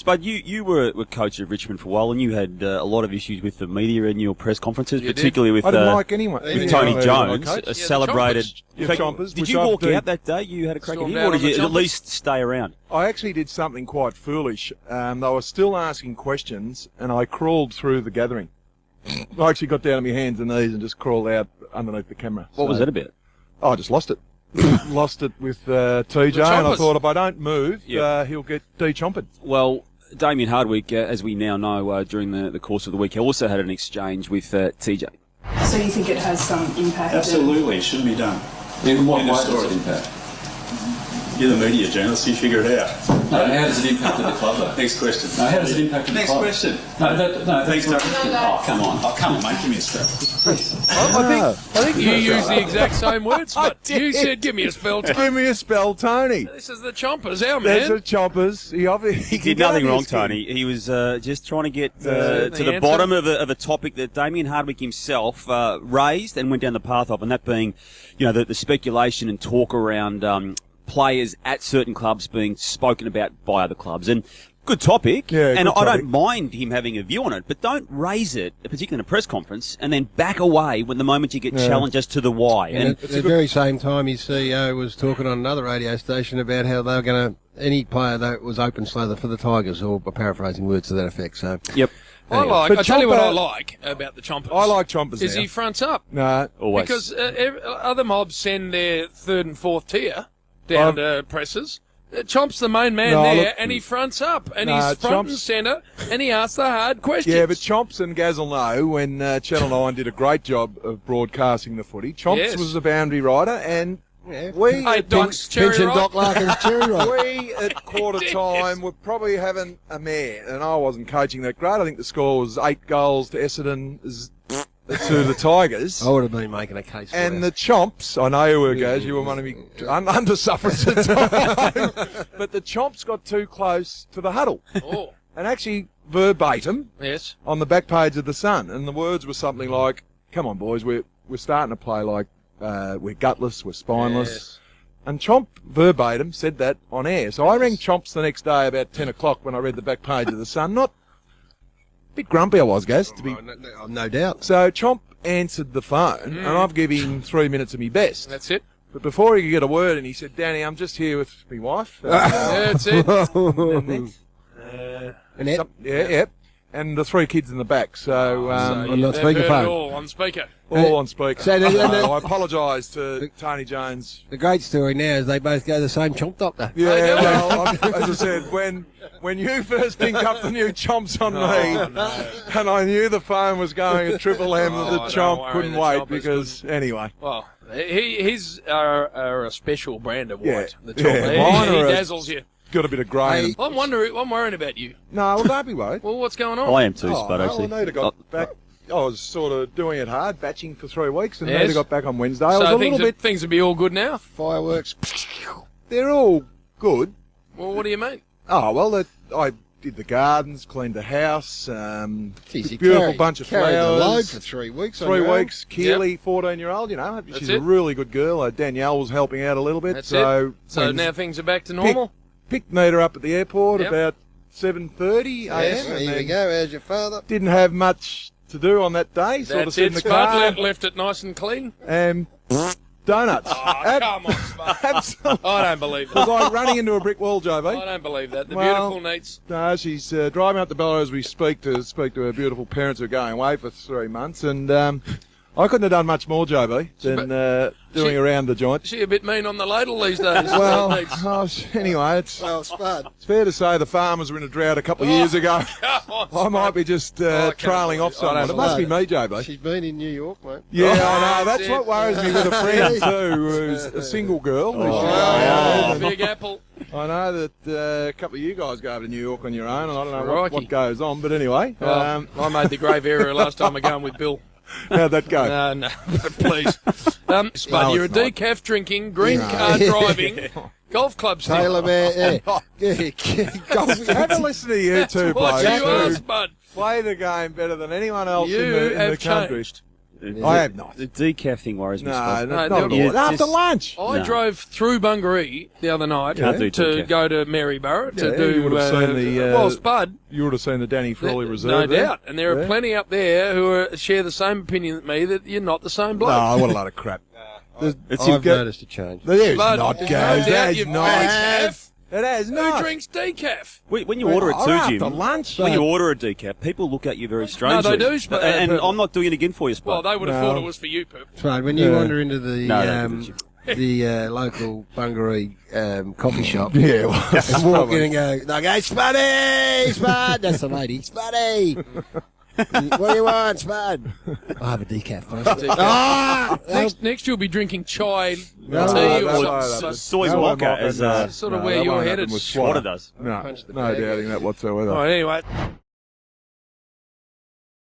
Spud, you were coach of Richmond for a while, and you had a lot of issues with the media in your press conferences, particularly with I didn't like anyone. with Tony Jones, celebrated. The Chompers. Did you walk out that day? You had a crack at him, or did you at least stay around? I actually did something quite foolish. They were still asking questions, and I crawled through the gathering. I actually got down on my hands and knees and just crawled out underneath the camera. What was that about? I just lost it. Lost it with TJ, and I thought if I don't move, he'll get de-chomped. Well, Damien Hardwick, as we now know, during the course of the week, also had an exchange with TJ. So you think it has some impact? Absolutely, it shouldn't be done. In what way does it impact? You're the media journalist, you figure it out. No, how does it impact the club, though? Next question. No, how does it impact the Next club? question. No, thanks, Doug. Oh, come on. Oh, come on, mate, give me a spell. I think You used the exact same words, but you said, give me a spell, Tony. give me a spell, Tony. This is the Chompers, our There's man. the Chompers. He Did nothing wrong, Tony. He was just trying to get to the bottom of a topic that Damien Hardwick himself raised and went down the path of, and that being, the speculation and talk around players at certain clubs being spoken about by other clubs. And good topic, and I don't mind him having a view on it, but don't raise it, particularly in a press conference, and then back away when the moment you get challenged as to the why. And at the very same time, his CEO was talking on another radio station about how they were going to, any player that was open slather for the Tigers, or paraphrasing words to that effect. So, yep. I tell you what I like about the Chompers. I like Chompers Is now. he fronts up? No, always. Because other mobs send their third and fourth tier down to presses. Chomp's the main man there, and he fronts up, and he's front and centre, and he asks the hard questions. Yeah, but Chomps and Gazzle know when Channel 9 did a great job of broadcasting the footy. Chomps was the boundary rider, and we Hey, at Doc's cherry Pinch and ripe. Doc Larkins cherry ripe. we at quarter time were probably having a mare, and I wasn't coaching that great. I think the score was 8 goals to Essendon to the Tigers. I would have been making a case for And it. the Chomps, I know you were, Gaz, you were one of me under sufferance at the time, but the Chomps got too close to the huddle. Oh, And actually, verbatim, yes. on the back page of the Sun, and the words were something like, "Come on, boys, we're starting to play like we're gutless, we're spineless." Yes. And Chomp verbatim said that on air. So I rang Chomps the next day about 10 o'clock when I read the back page of the Sun. Not a bit grumpy I was, Gaz, to be. No doubt. So Chomp answered the phone, and I've given him 3 minutes of me best. That's it. But before he could get a word in, he said, "Danny, I'm just here with my wife." That's it. Annette? Yep. And the 3 kids in the back. So, on the they've heard it speakerphone. all on speaker. all on speaker. So I apologise to Tony Jones. The great story now is they both go to the same chomp doctor. Yeah, well, as I said, when you first picked up the new Chomps on me, and I knew the phone was going at Triple M, the don't Chomp worry, couldn't the wait Chompers because, anyway. Well, he's are a special brand of white. Yeah. The Chomp. Yeah. Mine He are a- dazzles you. Got a bit of grey in them. I'm worrying about you. No, well, don't be worried. Well, what's going on? I am too, Spud, no, actually. Anita got back. I was sort of doing it hard, batching for 3 weeks, and Yes. Anita got back on Wednesday. I was So a little bit. things will be all good now. Fireworks. They're all good. Well, what do you mean? Oh, well, I did the gardens, cleaned the house, Geez, you beautiful bunch of carried the load flowers. for 3 weeks. 3 weeks. Keely, 14-year-old, she's a really good girl. Danielle was helping out a little bit. That's so it. So now things are back to normal? Picked Nita up at the airport Yep. about 7:30 a.m. Yes, and here we then go. How's your father? didn't have much to do on that day. Sort of That's sit it, in the Spud. car. Left it nice and clean. And donuts. Oh, come on, Spud. Absolutely. I don't believe It was that. like running into a brick wall, JB. I don't believe that. The Well, beautiful needs. No, she's driving up to Bella as we speak to her beautiful parents who are going away for 3 months, and I couldn't have done much more, JB, than doing around the joint. Is she a bit mean on the ladle these days? Well, Needs. anyway, it's Spud. fair to say the farmers were in a drought a couple of years ago. Come on, I might be just trailing off someone. It must be me, JB. She's been in New York, mate. Yeah, I know. That's it. what worries me with a friend too, who's a single girl. Oh, Big Apple. I know that a couple of you guys go over to New York on your own, and I don't know Crikey. what goes on. But anyway, I made the grave error last time I going with Bill. how'd that go? No, please. Spud, No, you're a it's not. decaf drinking, green car driving, golf club still. Taylor man, Have a listen to you two What blokes you are, who Spud. play the game better than anyone else You in the have country. changed. I have not. The decaf thing worries me. No, Spud. not no, at all. yeah, After just- lunch. I No. drove through Bungaree the other night Can't do to decaf. go to Maryborough to Yeah, do. you would have seen the, well, Spud. You would have seen the Danny Frawley Reserve. No there. doubt. And there are Yeah. plenty up there who share the same opinion as me that you're not the same bloke. No, what a lot of crap. It's I've go- noticed a change. There's But not, there's guys. no doubt There's you've not. decaf. It has Who not. drinks decaf? when you order it too, after Jim. lunch. When you order a decaf, people look at you very strangely. they do, Spud. And I'm not doing it again for you, Spud. Well, they would have No. thought it was for you, Pip. Right, when you Yeah. wander into the No, local Bungaree coffee shop, Yeah, well, and walk in and go, they go, Spuddy, Spud. That's the lady, Spuddy. What do you want, Spud? I'll have a decaf, please. Ah! Next you'll be drinking chai, tea, no, or no, something. no. soy That won't mocha happen, as no. Sort of No, where that you're won't headed. happen with Swatter does. No, Punch the no bag. doubting that whatsoever. All right, anyway.